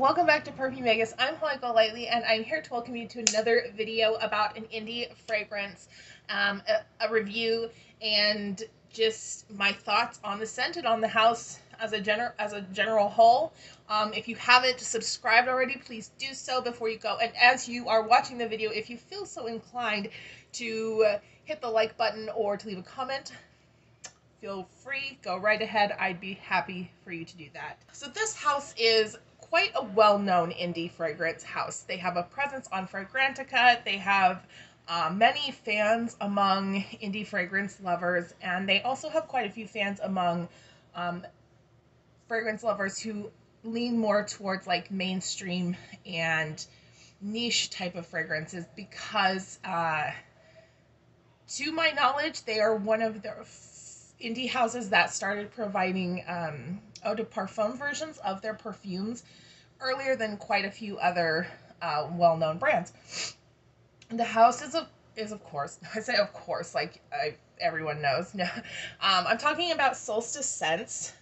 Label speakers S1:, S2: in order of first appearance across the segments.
S1: welcome back to Perfume Vegas. I'm Holly Golightly, and I'm here to welcome you to another video about an indie fragrance, a review, and just my thoughts on the scent and on the house as a general whole. If you haven't subscribed already, please do so before you go. And as you are watching the video, if you feel so inclined to hit the like button or to leave a comment, feel free, go right ahead. I'd be happy for you to do that. So this house is quite a well-known indie fragrance house. They have a presence on Fragrantica. They have many fans among indie fragrance lovers, and they also have quite a few fans among fragrance lovers who lean more towards like mainstream and niche type of fragrances because to my knowledge, they are one of the indie houses that started providing eau de parfum versions of their perfumes earlier than quite a few other well-known brands. The house is of course, I say of course, like everyone knows. No, I'm talking about Solstice Scents.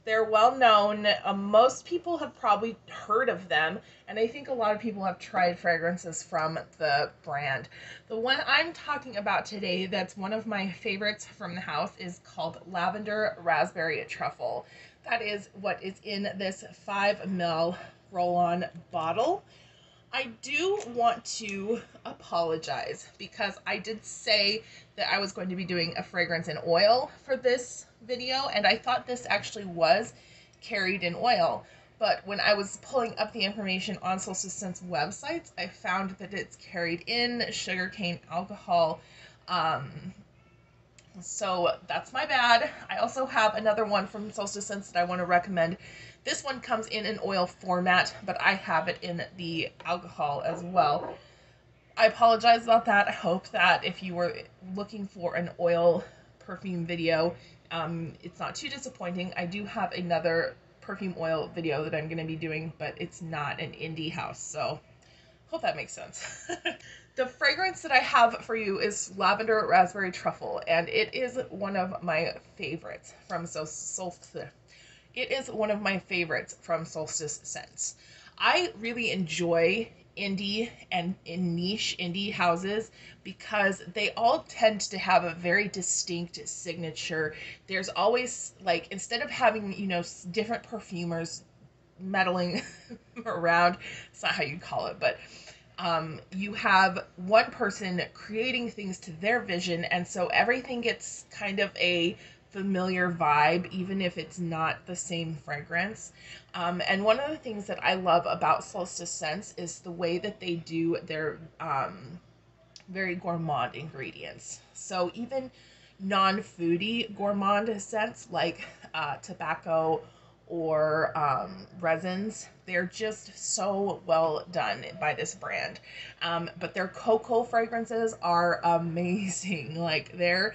S1: They're well known. Most people have probably heard of them, and I think a lot of people have tried fragrances from the brand. The one I'm talking about today that's one of my favorites from the house is called Lavender Raspberry Truffle. That is what is in this 5 ml roll-on bottle. I do want to apologize because I did say that I was going to be doing a fragrance in oil for this video, and I thought this actually was carried in oil. But when I was pulling up the information on Solstice Scents websites, I found that it's carried in sugarcane alcohol. So that's my bad. I also have another one from Solstice Scents that I want to recommend. This one comes in an oil format, but I have it in the alcohol as well. I apologize about that. I hope that if you were looking for an oil perfume video, it's not too disappointing. I do have another perfume oil video that I'm going to be doing, but it's not an indie house, so hope that makes sense. The fragrance that I have for you is Lavender Raspberry Truffle, and it is one of my favorites from Solstice. It is one of my favorites from Solstice Scents. I really enjoy indie and niche indie houses because they all tend to have a very distinct signature. There's always, like, instead of having, you know, different perfumers meddling around, it's not how you call it, but you have one person creating things to their vision, and so everything gets kind of a familiar vibe, even if it's not the same fragrance. And one of the things that I love about Solstice Scents is the way that they do their very gourmand ingredients. So even non-foodie gourmand scents like tobacco or resins, they're just so well done by this brand. But their cocoa fragrances are amazing. Like, their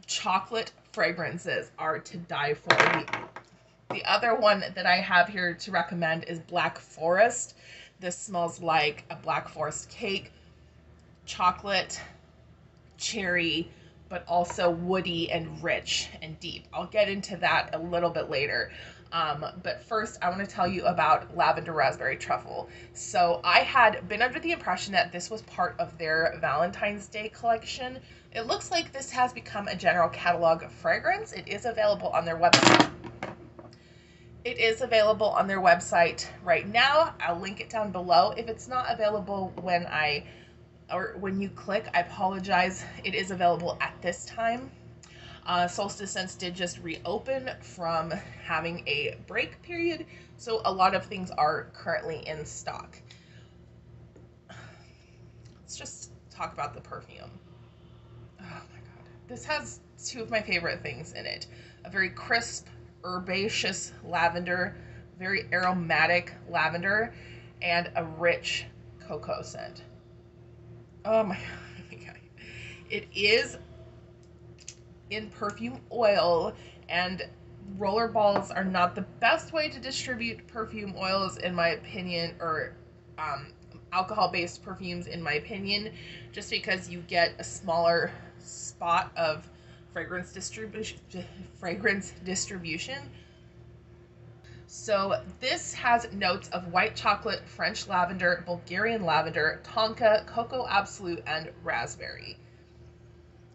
S1: chocolate fragrances are to die for. The other one that I have here to recommend is Black Forest. This smells like a Black Forest cake, chocolate, cherry, but also woody and rich and deep. I'll get into that a little bit later. But first, I want to tell you about Lavender Raspberry Truffle. So I had been under the impression that this was part of their Valentine's Day collection. It looks like this has become a general catalog fragrance. It is available on their website. It is available on their website right now. I'll link it down below. If it's not available when you click, I apologize. It is available at this time. Solstice Scents did just reopen from having a break period, so a lot of things are currently in stock. Let's just talk about the perfume. Oh my god. This has two of my favorite things in it. A very crisp, herbaceous lavender, very aromatic lavender, and a rich cocoa scent. Oh my god. It is in perfume oil, and roller balls are not the best way to distribute perfume oils, in my opinion, or alcohol-based perfumes, in my opinion, just because you get a smaller spot of fragrance distribution. So this has notes of white chocolate, French lavender, Bulgarian lavender, Tonka, cocoa absolute, and raspberry.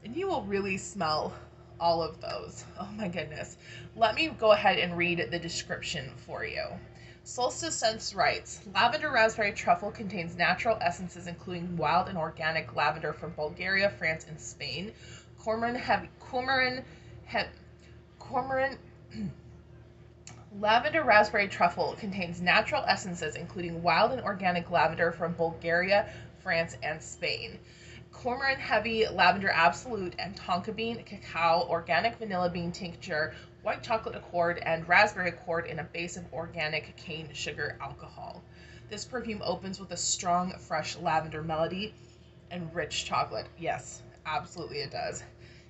S1: And you will really smell all of those. Oh my goodness. Let me go ahead and read the description for you. Solstice Scents writes, Lavender Raspberry Truffle contains natural essences including wild and organic lavender from Bulgaria, France, and Spain. Lavender Raspberry Truffle contains natural essences including wild and organic lavender from Bulgaria, France, and Spain. Cormorant Heavy Lavender Absolute and Tonka Bean, Cacao, Organic Vanilla Bean Tincture, White Chocolate Accord, and Raspberry Accord in a base of organic cane sugar alcohol. This perfume opens with a strong, fresh lavender melody and rich chocolate. Yes, absolutely it does.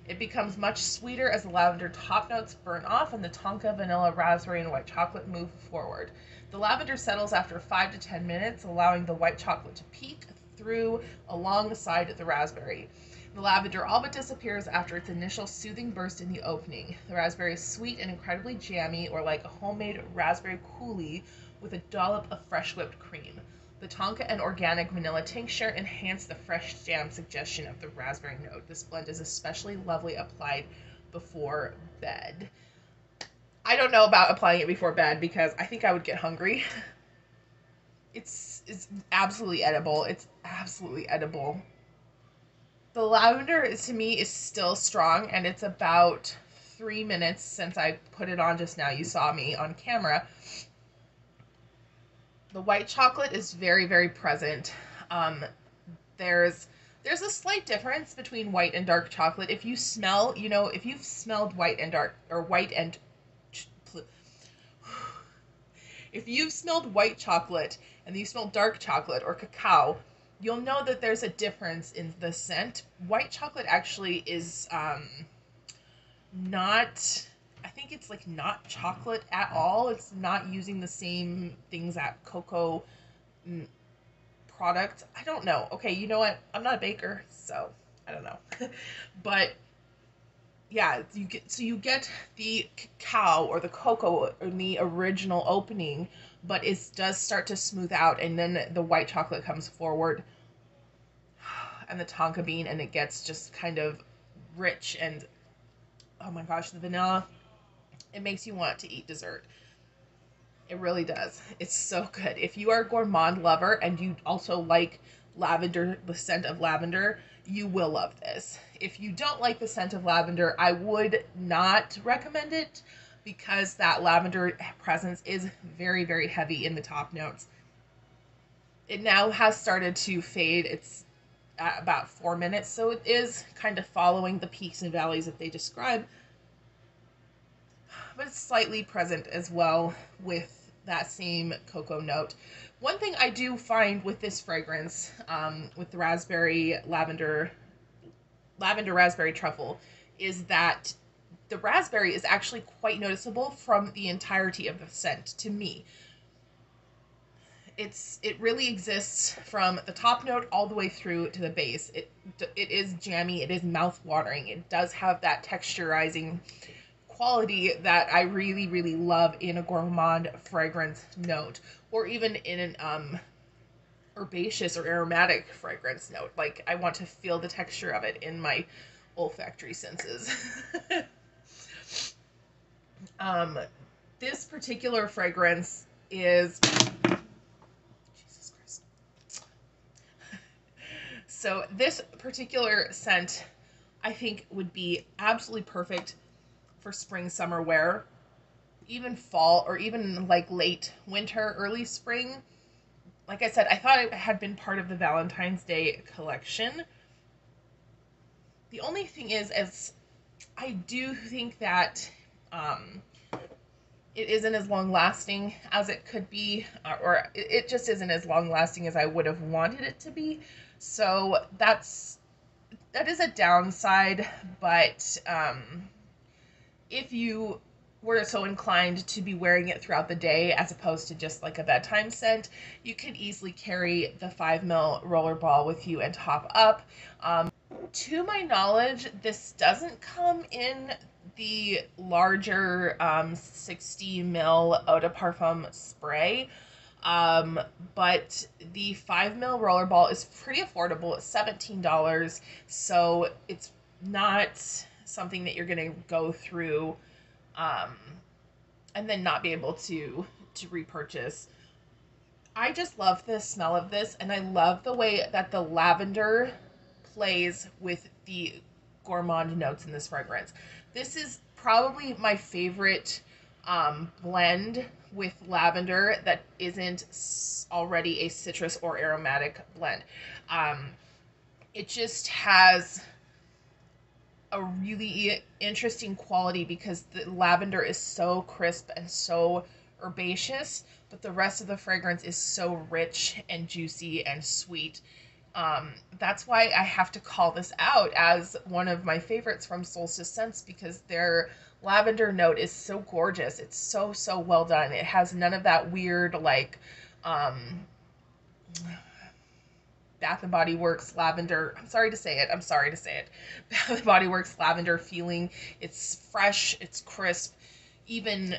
S1: It becomes much sweeter as the lavender top notes burn off and the Tonka, vanilla, raspberry, and white chocolate move forward. The lavender settles after 5 to 10 minutes, allowing the white chocolate to peak through alongside the raspberry. The lavender all but disappears after its initial soothing burst in the opening. The raspberry is sweet and incredibly jammy, or like a homemade raspberry coulis with a dollop of fresh whipped cream. The Tonka and organic vanilla tincture enhance the fresh jam suggestion of the raspberry note. This blend is especially lovely applied before bed. I don't know about applying it before bed because I think I would get hungry. It's absolutely edible. It's absolutely edible. The lavender, to me, is still strong, and it's about 3 minutes since I put it on just now. You saw me on camera. The white chocolate is very, very present. There's a slight difference between white and dark chocolate. If you smell, if you've smelled white and dark, or white and... If you've smelled white chocolate and you smell dark chocolate or cacao, you'll know that there's a difference in the scent. White chocolate actually is not, I think it's like not chocolate at all. It's not using the same things that cocoa products. I don't know. Okay, you know what? I'm not a baker, so I don't know. But yeah, you get the cacao or the cocoa in the original opening, but it does start to smooth out, and then the white chocolate comes forward, and the Tonka bean, and it gets just kind of rich, and oh my gosh, the vanilla, it makes you want to eat dessert. It really does. It's so good. If you are a gourmand lover and you also like lavender, the scent of lavender, you will love this. If you don't like the scent of lavender, I would not recommend it because that lavender presence is very, very heavy in the top notes. It now has started to fade. It's at about 4 minutes, so it is kind of following the peaks and valleys that they describe, but it's slightly present as well with that same cocoa note. One thing I do find with this fragrance, with the lavender raspberry truffle, is that the raspberry is actually quite noticeable from the entirety of the scent to me. It really exists from the top note all the way through to the base. It is jammy, it is mouth-watering, it does have that texturizing quality that I really, really love in a gourmand fragrance note, or even in an herbaceous or aromatic fragrance note. Like, I want to feel the texture of it in my olfactory senses. This particular fragrance is... Jesus Christ. So this particular scent, I think, would be absolutely perfect for spring, summer wear, even fall, or even like late winter, early spring. Like I said, I thought it had been part of the Valentine's Day collection. The only thing is I do think that it isn't as long lasting as it could be, or it just isn't as long lasting as I would have wanted it to be. So that is a downside, but if you were so inclined to be wearing it throughout the day as opposed to just like a bedtime scent, you could easily carry the 5 ml rollerball with you and top up. To my knowledge, this doesn't come in the larger 60 ml eau de parfum spray. But the 5 ml rollerball is pretty affordable. It's $17. So it's not something that you're going to go through um, and then not be able to repurchase. I just love the smell of this, and I love the way that the lavender plays with the gourmand notes in this fragrance. This is probably my favorite blend with lavender that isn't already a citrus or aromatic blend. Um, it just has a really interesting quality because the lavender is so crisp and so herbaceous, but the rest of the fragrance is so rich and juicy and sweet. That's why I have to call this out as one of my favorites from Solstice Scents, because their lavender note is so gorgeous. It's so, so well done. It has none of that weird, like, Bath and Body Works lavender. I'm sorry to say it. Bath and Body Works lavender feeling. It's fresh. It's crisp. Even,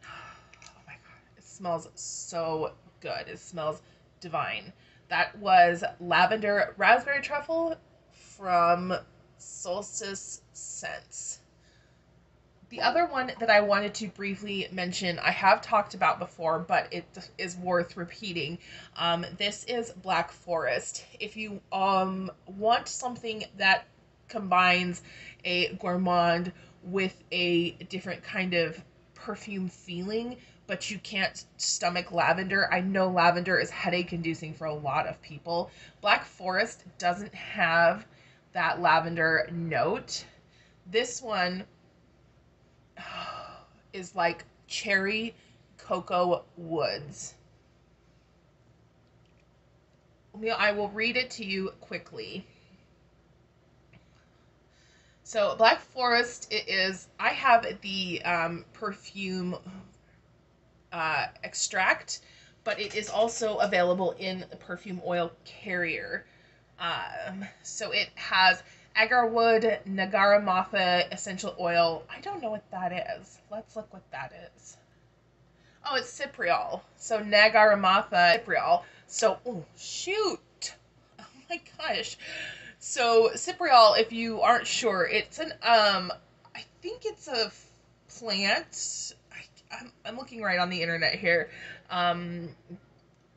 S1: oh my God, it smells so good. It smells divine. That was Lavender Raspberry Truffle from Solstice Scents. The other one that I wanted to briefly mention, I have talked about before, but it is worth repeating. This is Black Forest. If you want something that combines a gourmand with a different kind of perfume feeling, but you can't stomach lavender. I know lavender is headache inducing for a lot of people. Black Forest doesn't have that lavender note. This one is like cherry cocoa woods. I will read it to you quickly. So Black Forest, it is, I have the perfume extract, but it is also available in the perfume oil carrier. So it has Agarwood, Nagarmotha essential oil. I don't know what that is. Let's look what that is. Oh, it's Cypriol. So Nagarmotha Cypriol. So, oh, shoot. Oh my gosh. So Cypriol, if you aren't sure, it's an, I think it's a plant. I'm looking right on the internet here.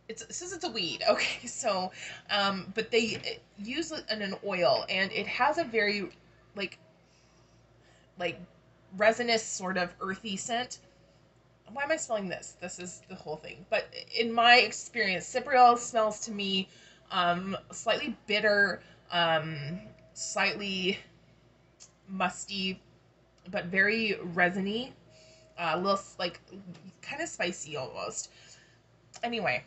S1: It says it's a weed. Okay, so, but they use it in an oil, and it has a very, like resinous sort of earthy scent. Why am I smelling this? This is the whole thing. But in my experience, Cypriol smells to me slightly bitter, slightly musty, but very resiny, a little, like, kind of spicy almost. Anyway,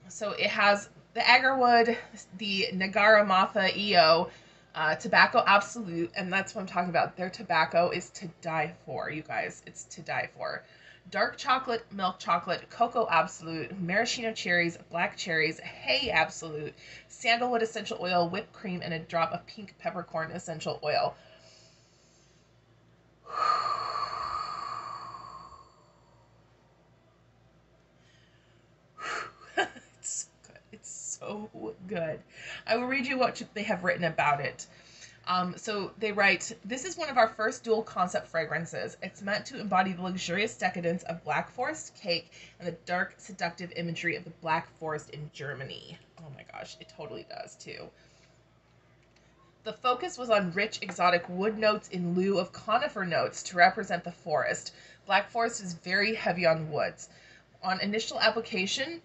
S1: so it has the Agarwood, the Nagarmotha EO, Tobacco Absolute, and that's what I'm talking about. Their tobacco is to die for, you guys. It's to die for. Dark chocolate, milk chocolate, cocoa absolute, maraschino cherries, black cherries, hay absolute, sandalwood essential oil, whipped cream, and a drop of pink peppercorn essential oil. It's good. It's so good. I will read you what they have written about it. So they write, this is one of our first dual concept fragrances. It's meant to embody the luxurious decadence of Black Forest cake and the dark, seductive imagery of the Black Forest in Germany. Oh my gosh, it totally does too. The focus was on rich, exotic wood notes in lieu of conifer notes to represent the forest. Black Forest is very heavy on woods. On initial application,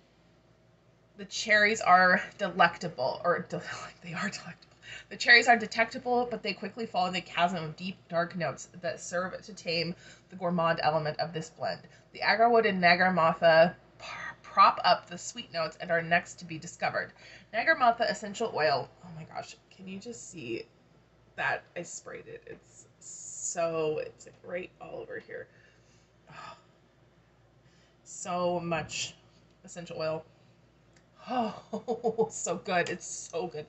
S1: the cherries are delectable, or they are delectable. The cherries are detectable, but they quickly fall in the chasm of deep, dark notes that serve to tame the gourmand element of this blend. The Agarwood and Nagarmotha prop up the sweet notes and are next to be discovered. Nagarmotha essential oil. Oh my gosh, can you just see that I sprayed it? It's like right all over here. Oh, so much essential oil. Oh, so good. It's so good.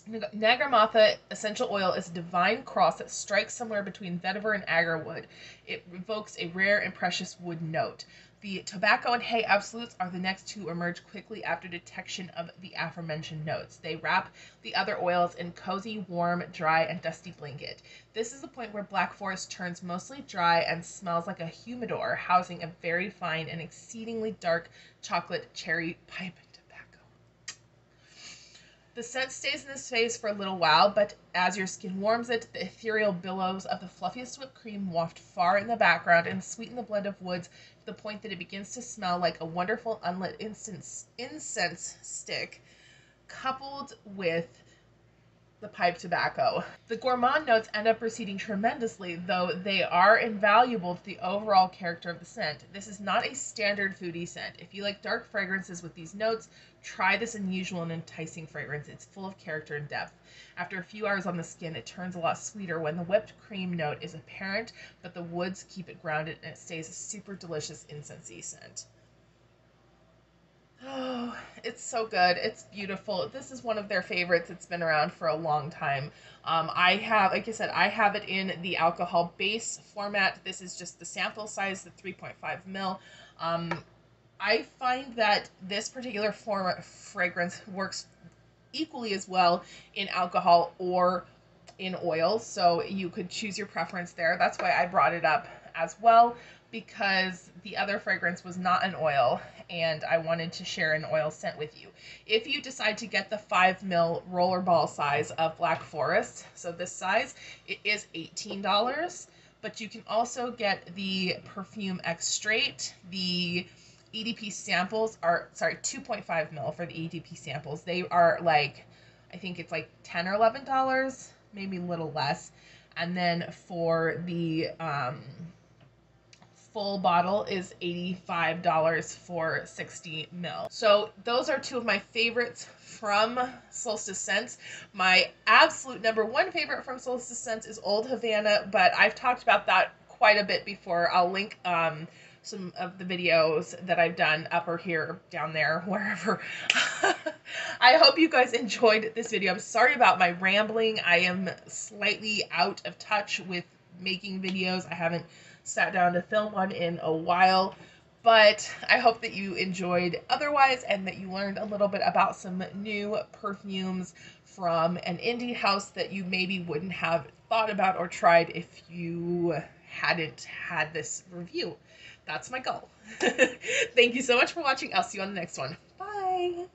S1: Nagarmotha essential oil is a divine cross that strikes somewhere between vetiver and agarwood. It evokes a rare and precious wood note. The tobacco and hay absolutes are the next to emerge quickly after detection of the aforementioned notes. They wrap the other oils in cozy, warm, dry, and dusty blanket. This is the point where Black Forest turns mostly dry and smells like a humidor, housing a very fine and exceedingly dark chocolate cherry pipe tobacco. The scent stays in this phase for a little while, but as your skin warms it, the ethereal billows of the fluffiest whipped cream waft far in the background and sweeten the blend of woods to the point that it begins to smell like a wonderful unlit incense stick, coupled with the pipe tobacco. The gourmand notes end up receding tremendously, though they are invaluable to the overall character of the scent. This is not a standard foodie scent. If you like dark fragrances with these notes, try this unusual and enticing fragrance. It's full of character and depth. After a few hours on the skin, it turns a lot sweeter when the whipped cream note is apparent, but the woods keep it grounded and it stays a super delicious incensey scent. Oh, it's so good. It's beautiful. This is one of their favorites. It's been around for a long time. I have, like I said, I have it in the alcohol base format. This is just the sample size, the 3.5 ml. I find that this particular fragrance works equally as well in alcohol or in oil, so you could choose your preference there. That's why I brought it up as well, because the other fragrance was not an oil and I wanted to share an oil scent with you. If you decide to get the 5 ml rollerball size of Black Forest, so this size, it is $18, but you can also get the Perfume X Straight. The EDP samples are, sorry, 2.5 ml for the EDP samples. They are like, I think it's like $10 or $11, maybe a little less. And then for the full bottle is $85 for 60 ml. So those are two of my favorites from Solstice Scents. My absolute #1 favorite from Solstice Scents is Old Havana, but I've talked about that quite a bit before. I'll link some of the videos that I've done up or here, or down there, wherever. I hope you guys enjoyed this video. I'm sorry about my rambling. I am slightly out of touch with making videos. I haven't sat down to film one in a while, but I hope that you enjoyed otherwise and that you learned a little bit about some new perfumes from an indie house that you maybe wouldn't have thought about or tried if you hadn't had this review. That's my goal. Thank you so much for watching. I'll see you on the next one. Bye!